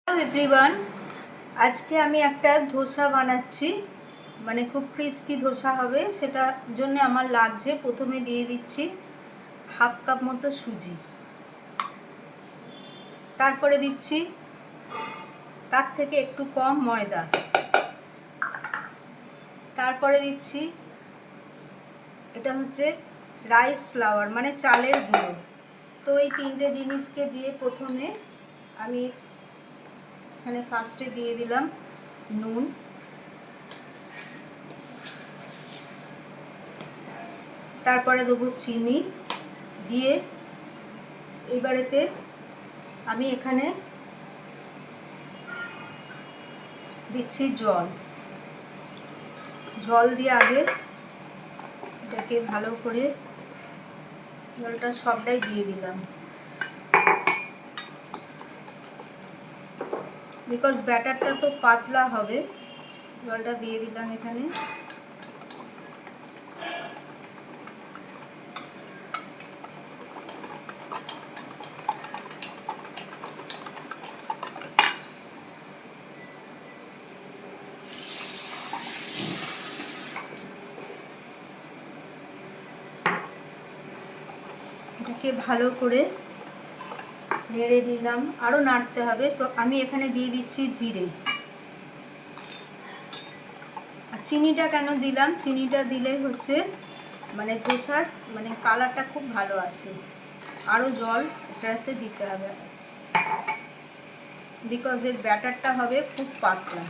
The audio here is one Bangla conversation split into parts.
হ্যালো এভরিওয়ান, আজকে আমি একটা ধোসা বানাচ্ছি, মানে খুব ক্রিস্পি ধোসা হবে। সেটার জন্য আমার লাগছে, প্রথমে দিয়ে দিচ্ছি হাফ কাপ মতো সুজি, তারপরে দিচ্ছি তার থেকে একটু কম ময়দা, তারপরে দিচ্ছি এটা হচ্ছে রাইস ফ্লাওয়ার মানে চালের গুঁড়ো। তো এই তিনটে জিনিসকে দিয়ে প্রথমে আমি এখানে ফার্স্টে দিয়ে দিলাম নুন, তারপরে দেবো চিনি, দিয়ে এবারেতে আমি এখানে দিচ্ছি জল দিয়ে আগে এটাকে ভালো করে জলটা সবটাই দিয়ে দিলাম, বিকজ ব্যাটারটা তো পাতলা হবে। জলটা দিয়ে দিলাম এখানে, এটাকে ভালো করে নেড়ে দিলাম, আরও নাড়তে হবে। তো আমি এখানে দিয়ে দিচ্ছি জিরে। আর চিনিটা কেন দিলাম, চিনিটা দিলে হচ্ছে মানে ধোসার মানে কালারটা খুব ভালো আসে। আরও জল এটাতে দিতে হবে, বিকজ এর ব্যাটারটা হবে খুব পাতলা।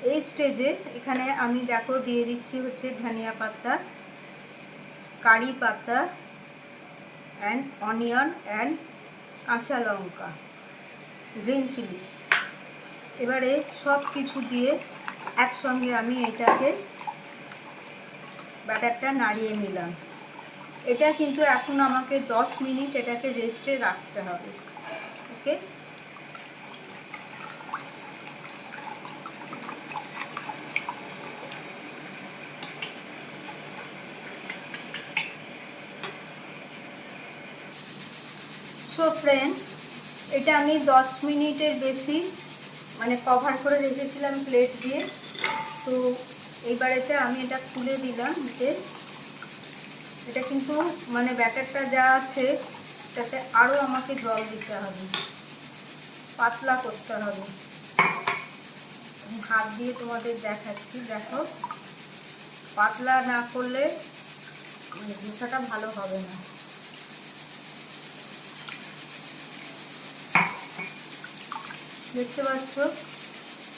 এই স্টেজে এখানে আমি দেখো দিয়ে দিচ্ছি হচ্ছে ধনিয়া পাতা, কারি পাতা অ্যান্ড অনিয়ন অ্যান্ড কাঁচা লঙ্কা, গ্রিন চিলি। এবারে সব কিছু দিয়ে একসঙ্গে আমি এটাকে ব্যাটারটা নাড়িয়ে নিলাম। এটা কিন্তু এখন আমাকে 10 মিনিট এটাকে রেস্টে রাখতে হবে। ওকে, সো ফ্রেন্ডস, এটা আমি 10 মিনিটের বেশি মানে কভার করে রেখেছিলাম প্লেট দিয়ে। তো এইবারেতে আমি এটা খুলে দিলাম যে এটা কিন্তু মানে ব্যাটারটা যা আছে তাতে আরও আমাকে জল দিতে হবে, পাতলা করতে হবে। আমি হাত দিয়ে তোমাদের দেখাচ্ছি, দেখো পাতলা না করলে মানে ধোসাটা ভালো হবে না। দেখতে পাচ্ছ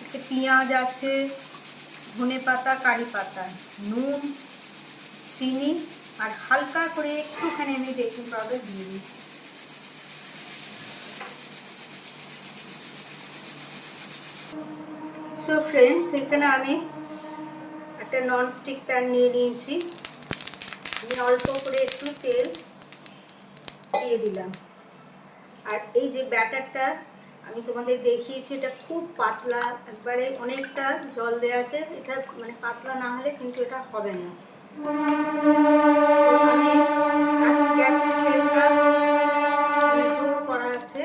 এতে পেঁয়াজ আছে, ধনে পাতা, কারি পাতা, নুন, চিনি আর হালকা করে একটুখানি আমি বেকিং পাউডার দিয়ে দিচ্ছি। সো ফ্রেন্ডস, এখানে আমি একটা ননস্টিক প্যান নিয়ে নিয়েছি। আমি অল্প করে একটু তেল দিয়ে দিলাম। আর এই যে ব্যাটারটা আমি তোমাদের দেখিয়েছি, এটা খুব পাতলা, একবারে অনেকটা জল দেওয়া আছে। এটা মানে পাতলা না হলে কিন্তু এটা হবে না। আমি গ্যাসের ফ্লেমটা জোর করা আছে।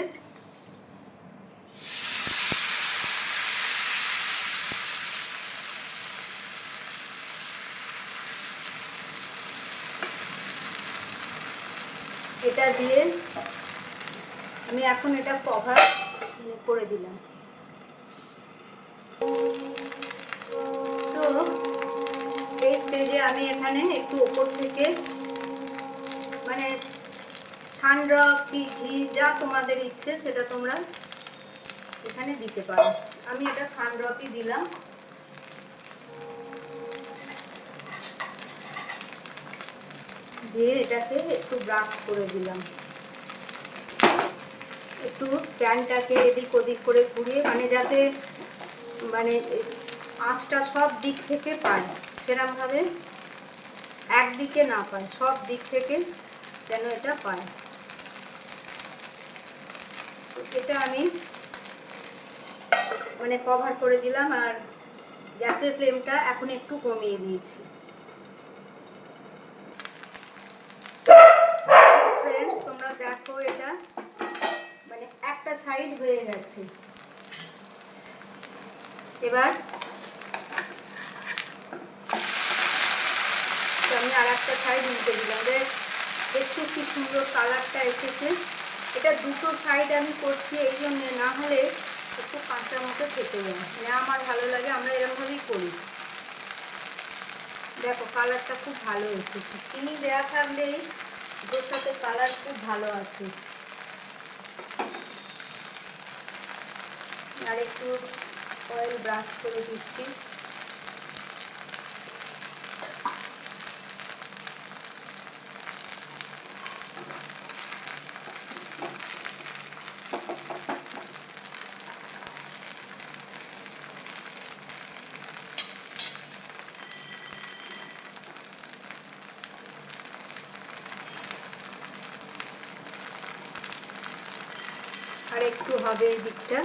এটা দিয়ে আমি এখন এটা কভার করে দিলাম। সো এই স্টেজে আমি এখানে একটু ওপর থেকে মানে সানড্রপ কি ঘি যা তোমাদের ইচ্ছে সেটা তোমরা এখানে দিতে পারো। আমি এটা সানড্রপই দিলাম। দিয়ে এটাকে একটু ব্রাশ করে দিলাম, একটু প্যানটাকে এদিক ওদিক করে ঘুরিয়ে, মানে যাতে মানে আঁচটা সব দিক থেকে পায়, সেরকমভাবে একদিকে না পায়, সব দিক থেকে যেন এটা পায়। এটা আমি মানে কভার করে দিলাম আর গ্যাসের ফ্লেমটা এখন একটু কমিয়ে দিয়েছি। ফ্রেন্ডস, তোমরা দেখো এটা মানে একটা সাইড হয়ে গেছে। এবার আমি আর একটা সাইড উল্টে দিলাম। দেখছো কি সুন্দর কালারটা এসেছে। এটা দুটো সাইড আমি করছি এই জন্যে, না হলে একটু কাঁচা মতো থেকে যায়, মানে আমার ভালো লাগে, আমরা এরকমভাবেই করি। দেখো কালারটা খুব ভালো এসেছে, চিনি দেওয়া থাকলেই ধোসাতে কালার খুব ভালো আছে। আর একটু অয়েল ব্রাশ করে দিচ্ছি। আর একটু হবে এই দিকটা।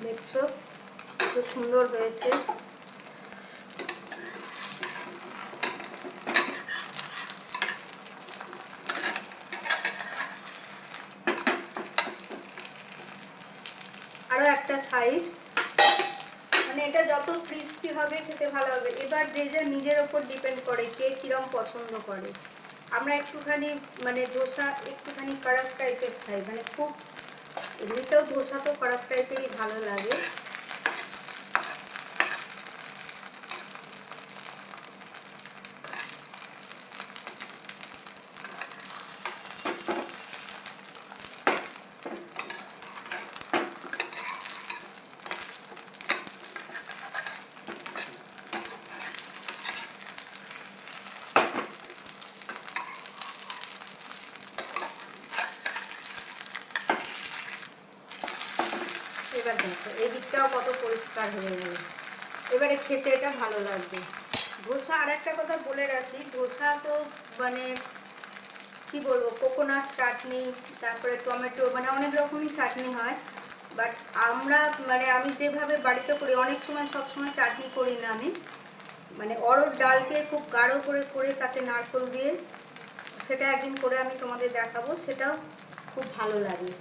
দেখছো খুব সুন্দর হয়েছে। আরো একটা সাইড, মানে এটা যত ক্রিস্পি হবে খেতে ভালো হবে। এবার যে যা নিজের ওপর ডিপেন্ড করে কে কিরম পছন্দ করে। আমরা একটুখানি মানে ধোসা একটুখানি কড়ক টাইপের খাই, মানে খুব এমনিতেও ধোসা তো কড়ক টাইপেরই ভালো লাগে। এবার দেখো এই দিকটাও কত পরিষ্কার হয়ে গেল। এবারে খেতে এটা ভালো লাগবে। ধোসা আর একটা কথা বলে রাখি, ধোসা তো মানে কি বলবো, কোকোনাট চাটনি, তারপরে টমেটো, মানে অনেক রকমই চাটনি হয়। বাট আমরা মানে আমি যেভাবে বাড়িতে করি, অনেক সময় সব সময় চাটনি করি না আমি, মানে অড়হর ডালকে খুব গাঢ় করে করে তাতে নারকেল দিয়ে, সেটা একদিন করে আমি তোমাদের দেখাবো, সেটাও খুব ভালো লাগে।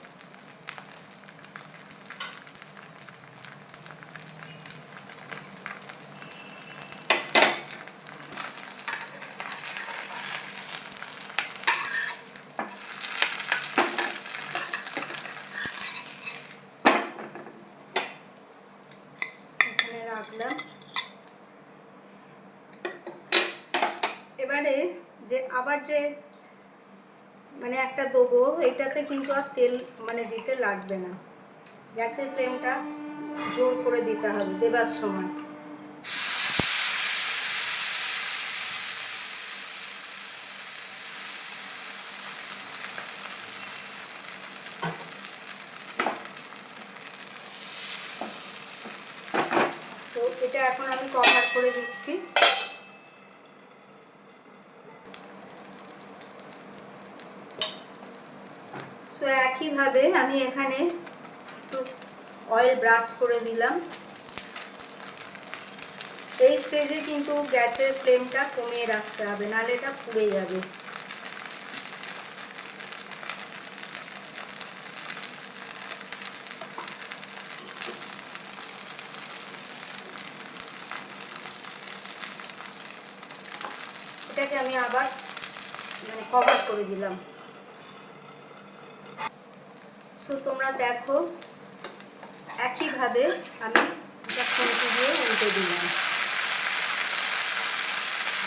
এখানে রাখলাম। এবারে যে আবার যে মানে একটা দেবো, এটাতে কিন্তু আর তেল মানে দিতে লাগবে না, গ্যাসের ফ্লেমটা জোর করে দিতে হবে দেবার সময়। তো এটা এখন আমি কভার করে দিচ্ছি। সো একইভাবে আমি এখানে একটু অয়েল ব্রাশ করে দিলাম। এই স্টেজে কিন্তু গ্যাসের ফ্লেমটা কমিয়ে রাখতে হবে, নাহলে এটা পুড়ে যাবে। এটাকে আমি আবার মানে কভার করে দিলাম। সো তোমরা দেখো একইভাবে আমি এটা খুন্তি দিয়ে উল্টে দিলাম।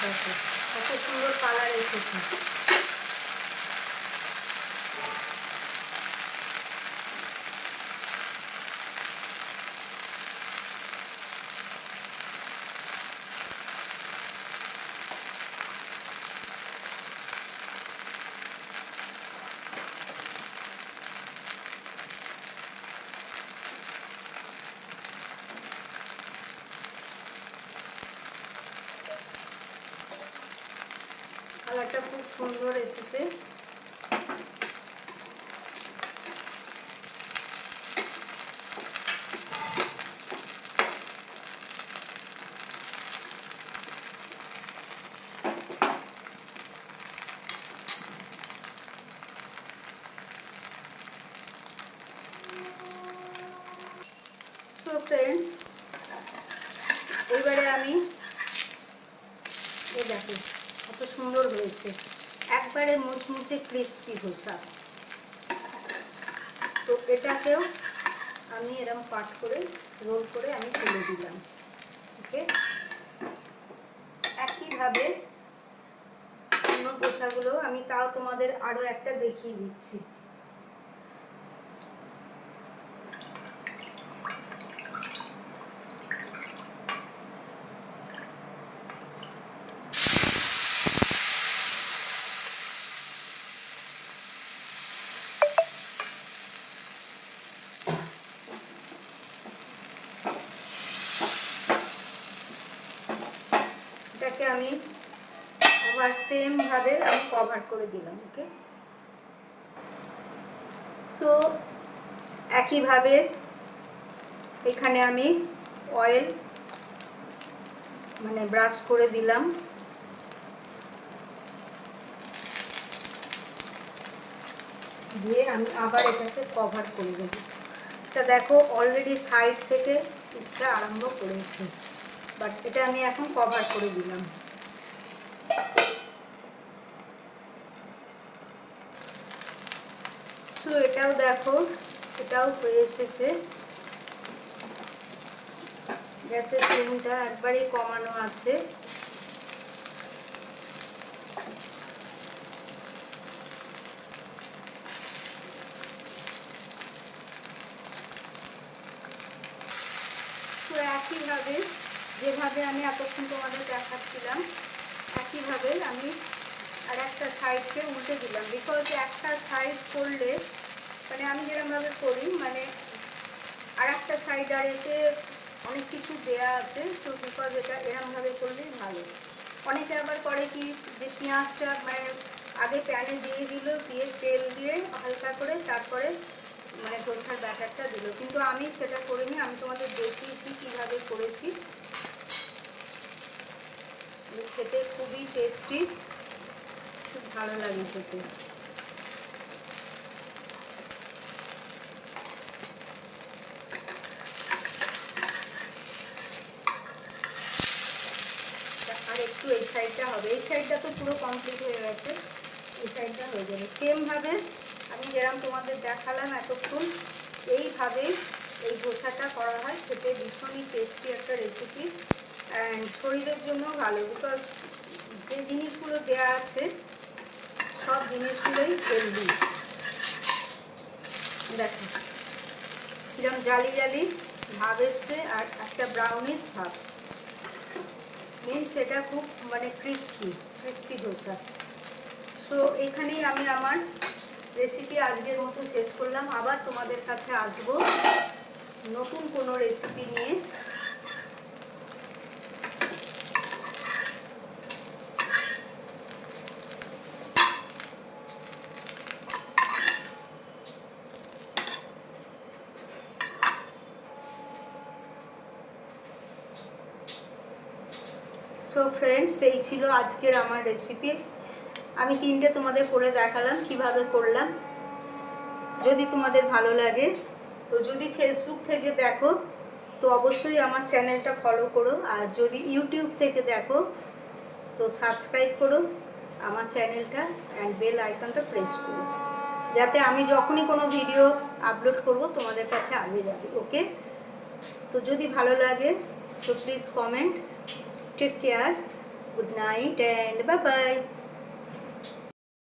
দেখো কত সুন্দর কালার এসেছে। সুন্দর এসেছে। সো ফ্রেন্ডস, এবারে আমি এই দেখো কত সুন্দর হয়েছে, একবারে মুচমুচে ক্রিস্পি ধোসা। তো এটাকেও আমি এরকম পাট করে রোল করে আমি তুলে দিলাম। ওকে, একইভাবে অন্য ধোসাগুলো আমি তাও তোমাদের আরও একটা দেখিয়ে দিচ্ছি। এটাকে আমি আবার সেম ভাবে আমি কভার করে দিলাম। ওকে, সো একইভাবে এখানে আমি অয়েল মানে ব্রাশ করে দিলাম। দিয়ে আমি আবার এটাকে কভার করে দেবো। এটা দেখো অলরেডি সাইড থেকে উঠতে আরম্ভ করেছে, বাট এটা আমি এখন কভার করে দিলাম। সো এটাও দেখো, এটাও হয়ে এসেছে। গ্যাসের ফ্লেমটা একবারেই কমানো আছে। তো একইভাবে যেভাবে আমি এতক্ষণ তোমাদের দেখাচ্ছিলাম, একইভাবে আমি আর একটা সাইডকে উল্টে দিলাম। বিকজ একটা সাইড করলে মানে আমি যেরকমভাবে করি মানে আর একটা সাইড আর এতে অনেক কিছু দেয়া আছে। সো বিকজ এটা এরকমভাবে করলেই ভালো। অনেকে আবার করে কি যে পেঁয়াজটা মানে আগে প্যানে দিয়ে দিল, দিয়ে তেল দিয়ে হালকা করে তারপরে মানে ধোসার ব্যাটারটা দিল, কিন্তু আমি সেটা করিনি। আমি তোমাদের দেখিয়েছি কীভাবে করেছি। খেতে খুবই টেস্টি, খুব ভালো লাগে খেতে। আর একটু এই সাইডটা হবে, এই সাইডটা তো পুরো কমপ্লিট হয়ে গেছে, এই সাইডটা হয়ে যাবে। সেমভাবে আমি যেরকম তোমাদের দেখালাম এতক্ষণ, এইভাবেই এই ধোসাটা করা হয়। খেতে ভীষণই টেস্টি একটা রেসিপি, অ্যান্ড শরীরের জন্য ভালো। বিকজ যে জিনিসগুলো দেওয়া আছে সব জিনিসগুলোই হেলদি। দেখো কিরকম জালি জালি ভাব এসছে আর একটা ব্রাউনিশ ভাব, মিন্স এটা খুব মানে ক্রিস্পি ধোসা। সো এখানেই আমি আমার রেসিপি আজকের মতো শেষ করলাম। আবার তোমাদের কাছে আসবো নতুন কোনো রেসিপি নিয়ে। সো ফ্রেন্ডস, এই ছিল আজকের আমার রেসিপি। আমি তিনটে তোমাদের করে দেখালাম কিভাবে করলাম। যদি তোমাদের ভালো লাগে তো যদি ফেসবুক থেকে দেখো তো অবশ্যই আমার চ্যানেলটা ফলো করো, আর যদি ইউটিউব থেকে দেখো তো সাবস্ক্রাইব করো আমার চ্যানেলটা, অ্যান্ড বেল আইকনটা প্রেস করো, যাতে আমি যখনই কোনো ভিডিও আপলোড করব তোমাদের কাছে আগে যাবে। ওকে, তো যদি ভালো লাগে so please comment. Take care, good night and bye by.